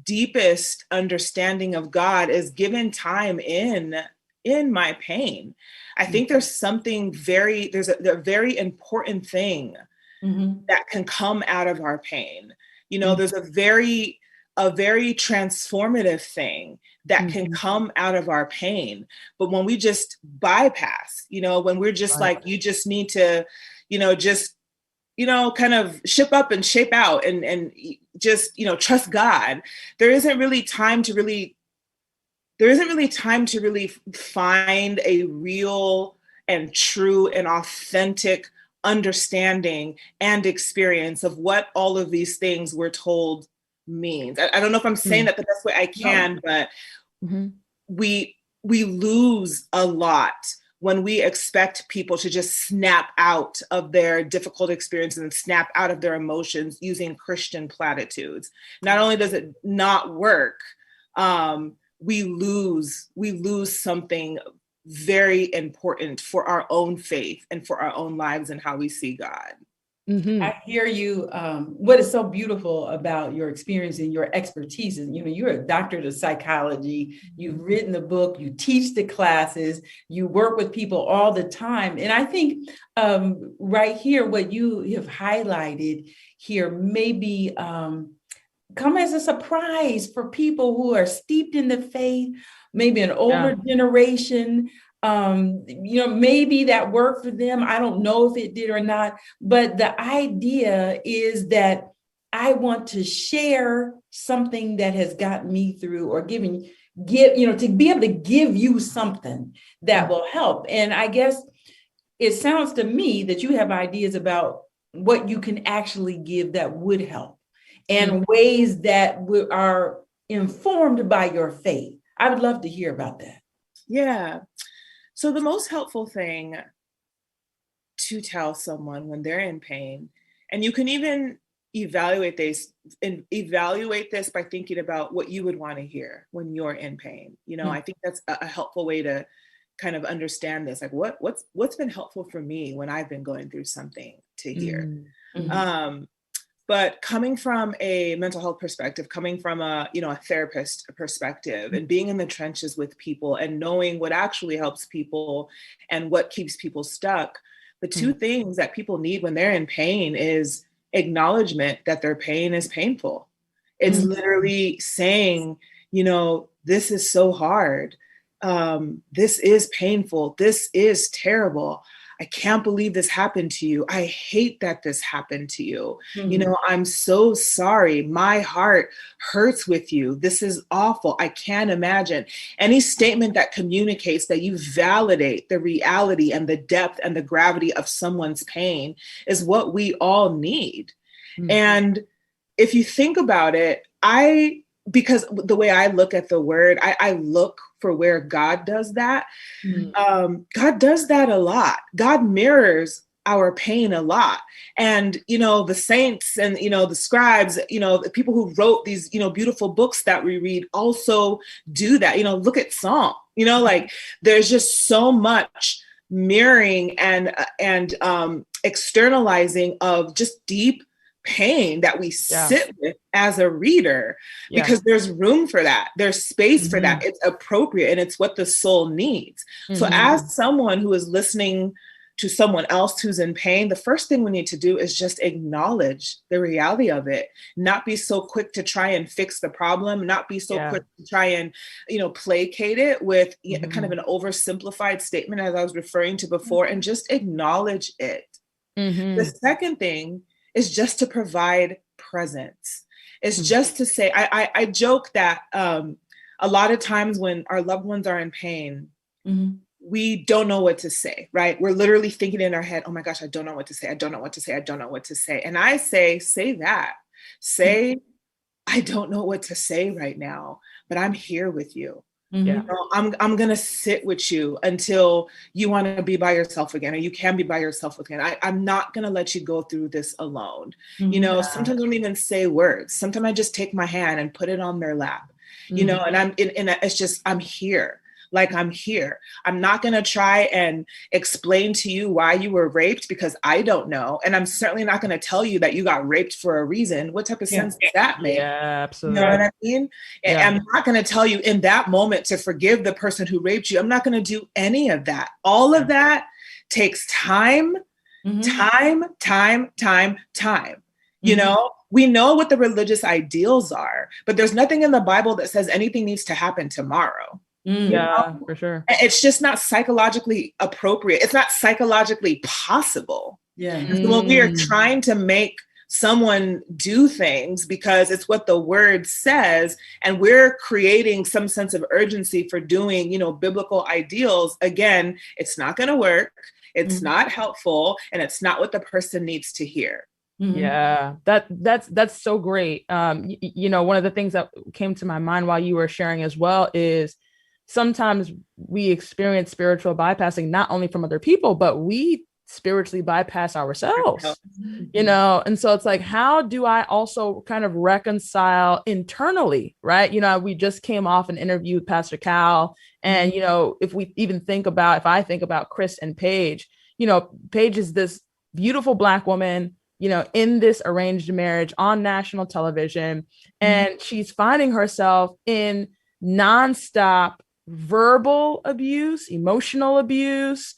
deepest understanding of God is given time in my pain. I think there's a very important thing that can come out of our pain. There's a very transformative thing that can come out of our pain. But when we just bypass, when we're just like, you just need to, kind of ship up and shape out and just, trust God. There isn't really time to really find a real and true and authentic understanding and experience of what all of these things we're told means. I don't know if I'm saying that the best way I can, but we lose a lot when we expect people to just snap out of their difficult experiences and snap out of their emotions using Christian platitudes. Not only does it not work, we lose something very important for our own faith and for our own lives and how we see God. Mm-hmm. I hear you. What is so beautiful about your experience and your expertise is, you're a doctorate of psychology, you've written the book, you teach the classes, you work with people all the time. And I think right here, what you have highlighted here maybe come as a surprise for people who are steeped in the faith, maybe an older generation. Maybe that worked for them. I don't know if it did or not, but the idea is that I want to share something that has gotten me through, or to be able to give you something that will help. And I guess it sounds to me that you have ideas about what you can actually give that would help, and ways that are informed by your faith. I would love to hear about that. Yeah. So the most helpful thing to tell someone when they're in pain, and you can even evaluate this by thinking about what you would want to hear when you're in pain. I think that's a helpful way to kind of understand this. Like what's been helpful for me when I've been going through something to hear. Mm-hmm. But coming from a mental health perspective, coming from a therapist perspective, and being in the trenches with people and knowing what actually helps people and what keeps people stuck, the two things that people need when they're in pain is acknowledgement that their pain is painful. It's literally saying, this is so hard. This is painful. This is terrible. I can't believe this happened to you. I hate that this happened to you. I'm so sorry. My heart hurts with you. This is awful. I can't imagine. Any statement that communicates that you validate the reality and the depth and the gravity of someone's pain is what we all need. And if you think about it, because the way I look at the word, I look for where God does that. God does that a lot. God mirrors our pain a lot. And, the saints and, the scribes, the people who wrote these, beautiful books that we read also do that. Look at Psalm, there's just so much mirroring and externalizing of just deep pain that we sit with as a reader, because there's room for that. There's space for that. It's appropriate, and it's what the soul needs. So as someone who is listening to someone else who's in pain, the first thing we need to do is just acknowledge the reality of it, not be so quick to try and fix the problem, not be so quick to try and, placate it with kind of an oversimplified statement, as I was referring to before, and just acknowledge it. The second thing is just to provide presence. It's just to say, I joke that a lot of times when our loved ones are in pain, we don't know what to say, right? We're literally thinking in our head, oh my gosh, I don't know what to say. I don't know what to say. I don't know what to say. And I say that. Say, I don't know what to say right now, but I'm here with you. I'm going to sit with you until you want to be by yourself again, or you can be by yourself again. I'm not going to let you go through this alone. Sometimes I don't even say words. Sometimes I just take my hand and put it on their lap, and I'm it's just, I'm here. Like, I'm here. I'm not going to try and explain to you why you were raped, because I don't know. And I'm certainly not going to tell you that you got raped for a reason. What type of sense does that make? Yeah, absolutely. You know what I mean? Yeah. I'm not going to tell you in that moment to forgive the person who raped you. I'm not going to do any of that. All of that takes time, time. We know what the religious ideals are, but there's nothing in the Bible that says anything needs to happen tomorrow. Yeah, for sure. It's just not psychologically appropriate. It's not psychologically possible. So when we are trying to make someone do things because it's what the word says, and we're creating some sense of urgency for doing, biblical ideals, again, it's not going to work. It's not helpful, and it's not what the person needs to hear. Yeah, that's so great. One of the things that came to my mind while you were sharing as well is sometimes we experience spiritual bypassing, not only from other people, but we spiritually bypass ourselves, you know? And so it's like, how do I also kind of reconcile internally, right? You know, we just came off an interview with Pastor Cal. And, you know, if I think about Chris and Paige, you know, Paige is this beautiful Black woman, you know, in this arranged marriage on national television. And she's finding herself in nonstop verbal abuse, emotional abuse.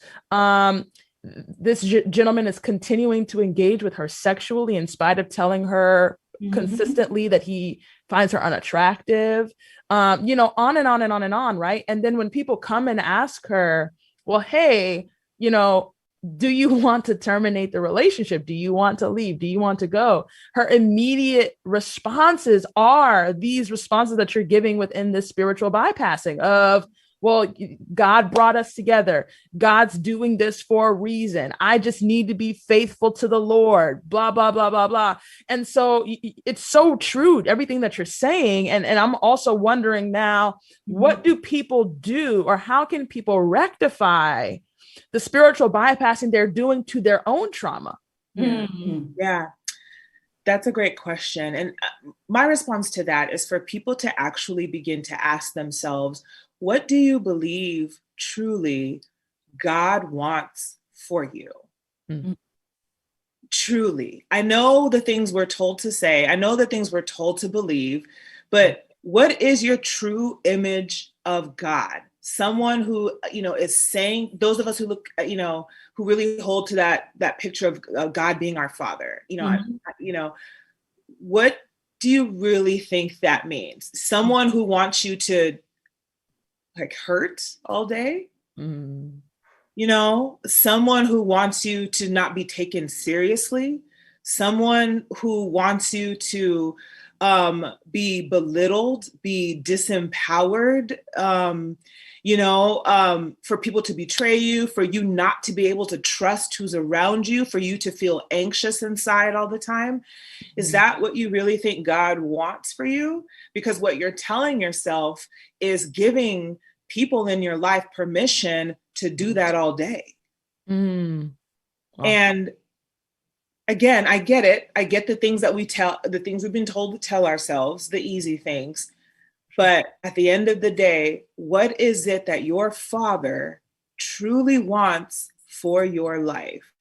This gentleman is continuing to engage with her sexually in spite of telling her consistently that he finds her unattractive, you know, on and on and on and on, right? And then when people come and ask her, well, hey, you know, do you want to terminate the relationship? Do you want to leave? Do you want to go? Her immediate responses are these responses that you're giving within this spiritual bypassing of, well, God brought us together. God's doing this for a reason. I just need to be faithful to the Lord, blah, blah, blah, blah, blah. And so it's so true, everything that you're saying. And I'm also wondering now, what do people do, or how can people rectify the spiritual bypassing they're doing to their own trauma? Yeah, that's a great question. And my response to that is for people to actually begin to ask themselves, what do you believe truly God wants for you? Truly. I know the things we're told to say, I know the things we're told to believe, but what is your true image of God? Someone who, you know, is saying, those of us who look, you know, who really hold to that picture of God being our Father, you know, you know, what do you really think that means? Someone who wants you to like hurt all day, you know, someone who wants you to not be taken seriously, someone who wants you to be belittled, be disempowered, you know, for people to betray you, for you not to be able to trust who's around you, for you to feel anxious inside all the time. Is that what you really think God wants for you? Because what you're telling yourself is giving people in your life permission to do that all day. Wow. And again, I get it. I get the things that the things we've been told to tell ourselves, the easy things. But at the end of the day, what is it that your Father truly wants for your life?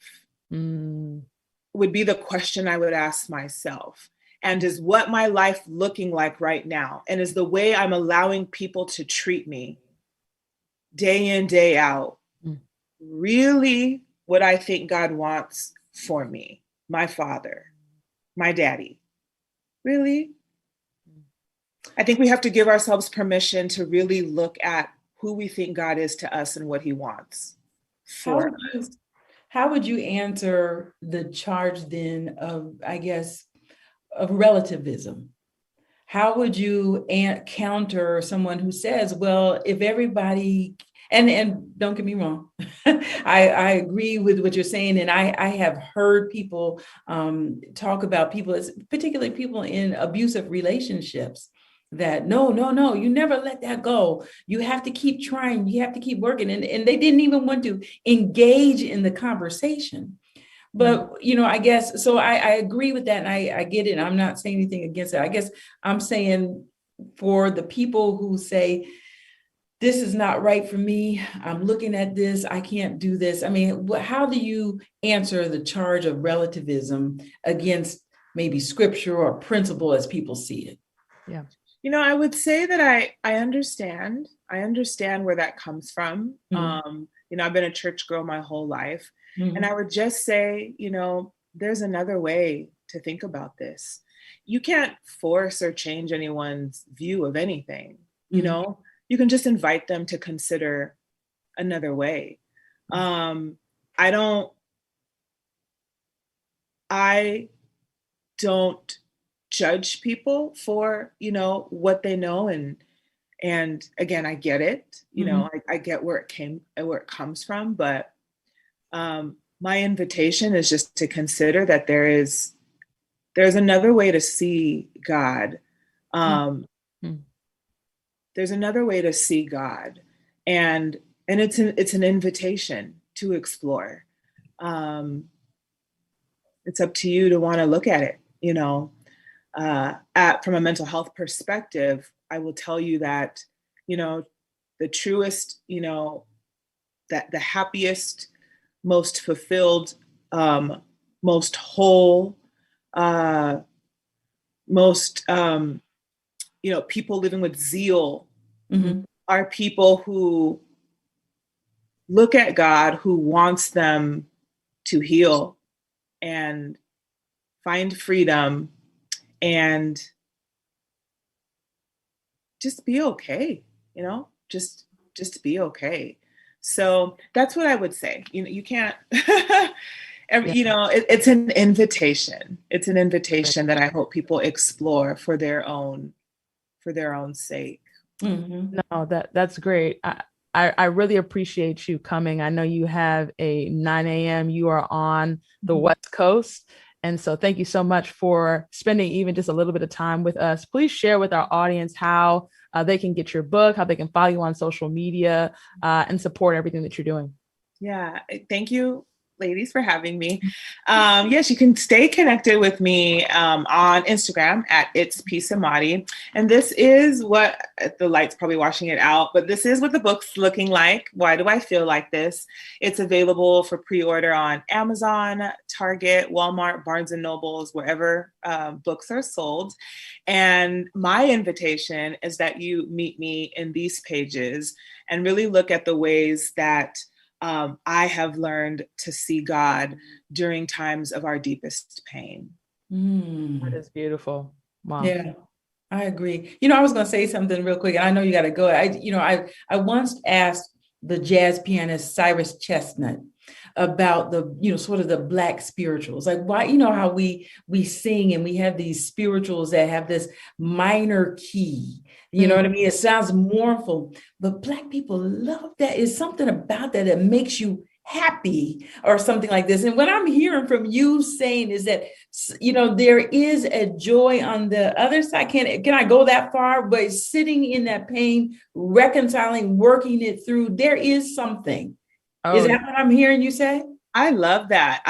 Would be the question I would ask myself. And is what my life looking like right now? And is the way I'm allowing people to treat me day in, day out, really what I think God wants for me, my Father, my daddy? Really? I think we have to give ourselves permission to really look at who we think God is to us and what he wants for us. How would you answer the charge then of, I guess, of relativism? How would you counter someone who says, well, if everybody, and don't get me wrong, I agree with what you're saying. And I have heard people talk about people, particularly people in abusive relationships, that no, you never let that go. You have to keep trying. You have to keep working. And they didn't even want to engage in the conversation. But, you know, I guess, so I agree with that. And I get it. I'm not saying anything against it. I guess I'm saying for the people who say, this is not right for me, I'm looking at this, I can't do this. I mean, how do you answer the charge of relativism against maybe scripture or principle as people see it? Yeah. You know, I would say that I understand where that comes from. You know, I've been a church girl my whole life. And I would just say, you know, there's another way to think about this. You can't force or change anyone's view of anything. You know, you can just invite them to consider another way. I don't judge people for, you know, what they know. And again, I get it, you know, I get where it comes from, but my invitation is just to consider that there's another way to see God. there's another way to see God, and it's an invitation to explore. It's up to you to want to look at it. From a mental health perspective, I will tell you that, the truest, that the happiest, most fulfilled, most whole, most, people living with zeal are people who look at God, who wants them to heal and find freedom and just be okay, just be okay. So that's what I would say. You can't, it's an invitation. It's an invitation that I hope people explore for their own sake. No, that's great. I really appreciate you coming. I know you have a 9 a.m. You are on the West Coast. And so thank you so much for spending even just a little bit of time with us. Please share with our audience how they can get your book, how they can follow you on social media, and support everything that you're doing. Yeah, thank you, ladies, for having me. Yes, you can stay connected with me on Instagram at It's Peace Amadi. And this is what the light's probably washing it out, but this is what the book's looking like. Why do I feel like this? It's available for pre-order on Amazon, Target, Walmart, Barnes and Nobles, wherever books are sold. And my invitation is that you meet me in these pages and really look at the ways that I have learned to see God during times of our deepest pain. That is beautiful. Wow. Yeah, I agree. I was going to say something real quick, and I know you got to go. I once asked the jazz pianist Cyrus Chestnut about the, sort of the Black spirituals, like why, how we sing and we have these spirituals that have this minor key, you know what I mean? It sounds mournful, but Black people love that. It's something about that makes you happy or something like this. And what I'm hearing from you saying is that, there is a joy on the other side. Can I go that far? But sitting in that pain, reconciling, working it through, there is something. Is that what I'm hearing you say? I love that.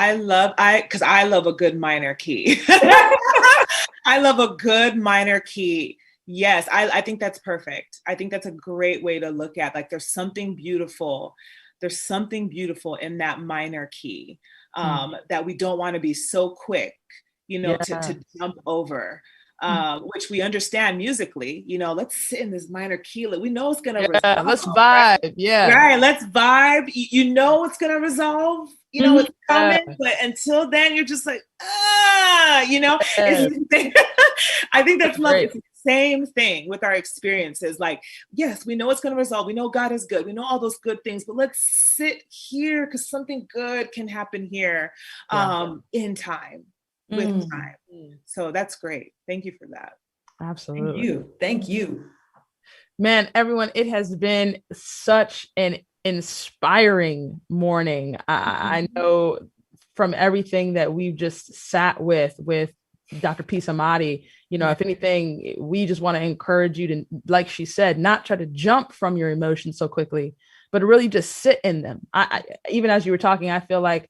Because I love a good minor key. I love a good minor key. Yes, I think that's perfect. I think that's a great way to look at, like, there's something beautiful. There's something beautiful in that minor key that we don't want to be so quick, to jump over. Which we understand musically, let's sit in this minor key. We know it's going to resolve. Let's vibe. Right? Yeah. Right. Let's vibe. It's going to resolve. It's coming. But until then, you're just like, I think that's love. It's the same thing with our experiences. Like, yes, we know it's going to resolve. We know God is good. We know all those good things, but let's sit here because something good can happen here in time. With time. So that's great. Thank you for that. Absolutely. Thank you. Man, everyone, it has been such an inspiring morning. I know from everything that we've just sat with Dr. Peace Amadi, if anything, we just want to encourage you to, like she said, not try to jump from your emotions so quickly, but really just sit in them. I even as you were talking, I feel like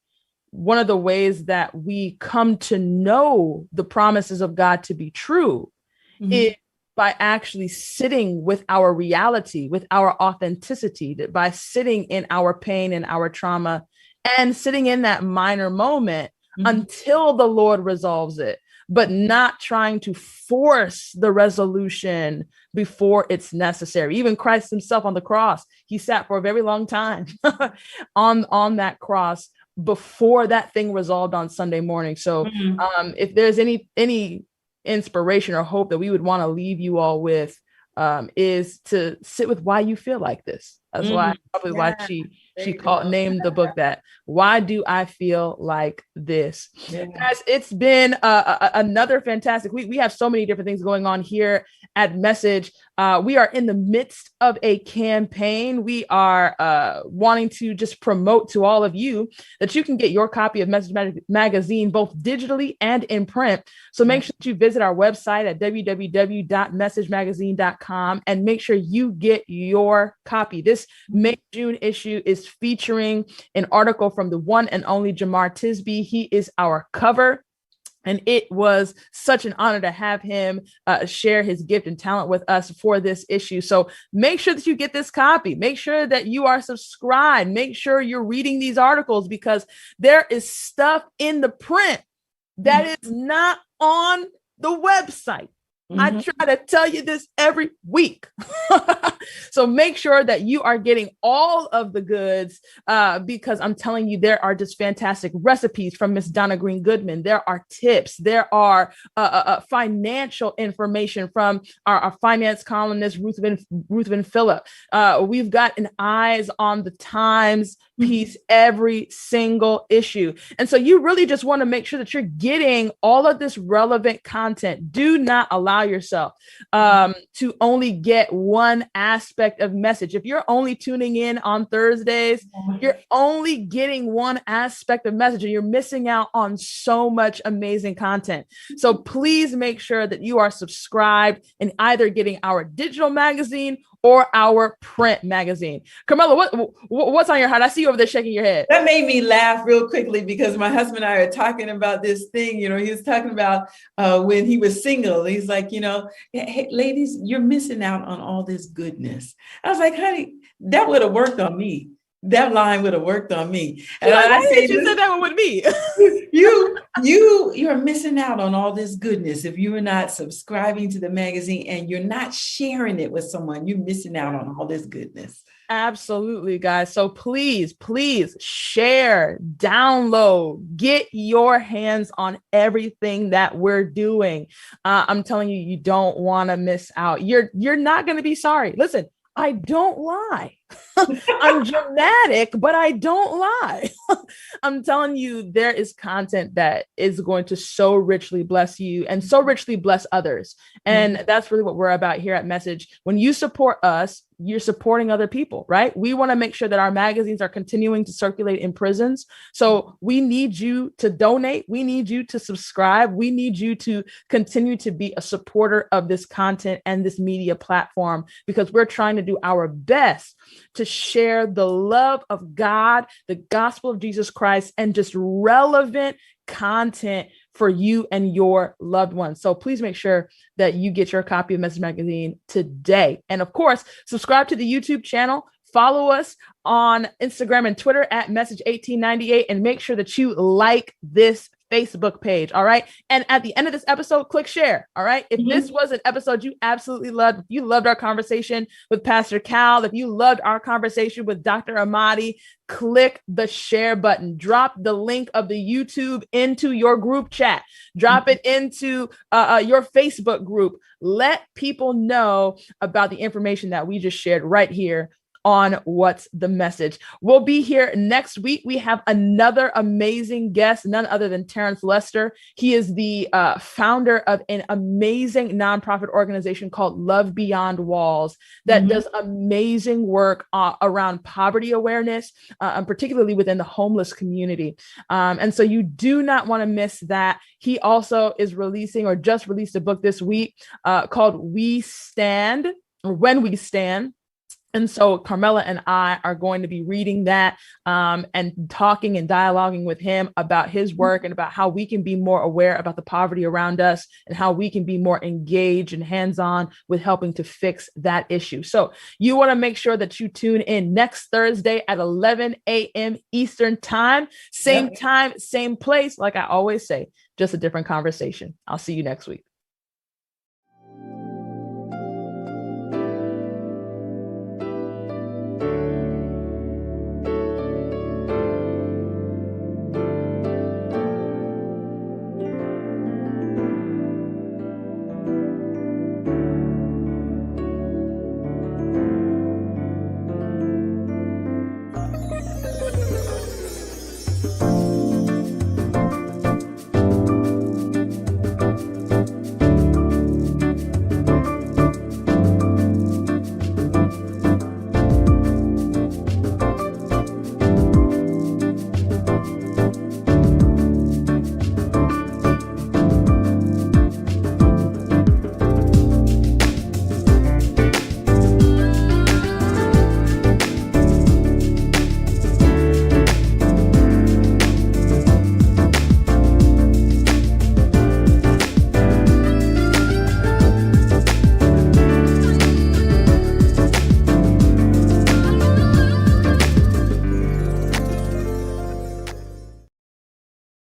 one of the ways that we come to know the promises of God to be true is by actually sitting with our reality, with our authenticity, that by sitting in our pain and our trauma and sitting in that minor moment until the Lord resolves it, but not trying to force the resolution before it's necessary. Even Christ himself on the cross, he sat for a very long time on that cross before that thing resolved on Sunday morning. So if there's any inspiration or hope that we would want to leave you all with, is to sit with why you feel like this. That's why probably why she named the book that. Why do I feel like this? Yeah. Guys, it's been another fantastic week. We have so many different things going on here at Message. We are in the midst of a campaign. We are wanting to just promote to all of you that you can get your copy of Message Magazine both digitally and in print. So make sure that you visit our website at www.messagemagazine.com and make sure you get your copy. This May-June issue is featuring an article from the one and only Jamar Tisby. He is our cover. And it was such an honor to have him share his gift and talent with us for this issue. So make sure that you get this copy. Make sure that you are subscribed. Make sure you're reading these articles, because there is stuff in the print that is not on the website. I try to tell you this every week. So make sure that you are getting all of the goods, because I'm telling you, there are just fantastic recipes from Miss Donna Green Goodman. There are tips. There are financial information from our finance columnist, Ruthven Phillip. We've got an Eyes on the Times piece every single issue. And so you really just want to make sure that you're getting all of this relevant content. Do not allow yourself to only get one aspect of Message. If you're only tuning in on Thursdays, you're only getting one aspect of Message and you're missing out on so much amazing content. So please make sure that you are subscribed and either getting our digital magazine or our print magazine. Carmela, what's on your heart? I see you over there shaking your head. That made me laugh real quickly, because my husband and I are talking about this thing. He was talking about when he was single. He's like, hey, ladies, you're missing out on all this goodness. I was like, honey, that would have worked on me. That line would have worked on me. And I said, you said that one with me. You're missing out on all this goodness if you are not subscribing to the magazine and you're not sharing it with someone. You're missing out on all this goodness. Absolutely, guys. So please share, download, get your hands on everything that we're doing. I'm telling you, you don't want to miss out. You're not going to be sorry. Listen, I don't lie. I'm dramatic, but I don't lie. I'm telling you, there is content that is going to so richly bless you and so richly bless others. And that's really what we're about here at Message. When you support us, you're supporting other people, right? We want to make sure that our magazines are continuing to circulate in prisons. So we need you to donate. We need you to subscribe. We need you to continue to be a supporter of this content and this media platform, because we're trying to do our best to share the love of God, the gospel of Jesus Christ, and just relevant content for you and your loved ones. So please make sure that you get your copy of Message Magazine today. And of course, subscribe to the YouTube channel. Follow us on Instagram and Twitter at Message1898, and make sure that you like this Facebook page. All right. And at the end of this episode, click share. All right. If this was an episode you absolutely loved, if you loved our conversation with Pastor Cal, if you loved our conversation with Dr. Amadi, click the share button. Drop the link of the YouTube into your group chat. Drop it into your Facebook group. Let people know about the information that we just shared right here on What's the Message. We'll be here next week. We have another amazing guest, none other than Terrence Lester. He is the founder of an amazing nonprofit organization called Love Beyond Walls that does amazing work around poverty awareness, particularly within the homeless community. And so you do not want to miss that. He also is releasing, or just released, a book this week called We Stand, or When We Stand. And so Carmela and I are going to be reading that and talking and dialoguing with him about his work and about how we can be more aware about the poverty around us and how we can be more engaged and hands-on with helping to fix that issue. So you want to make sure that you tune in next Thursday at 11 a.m. Eastern time, same time, same place. Like I always say, just a different conversation. I'll see you next week.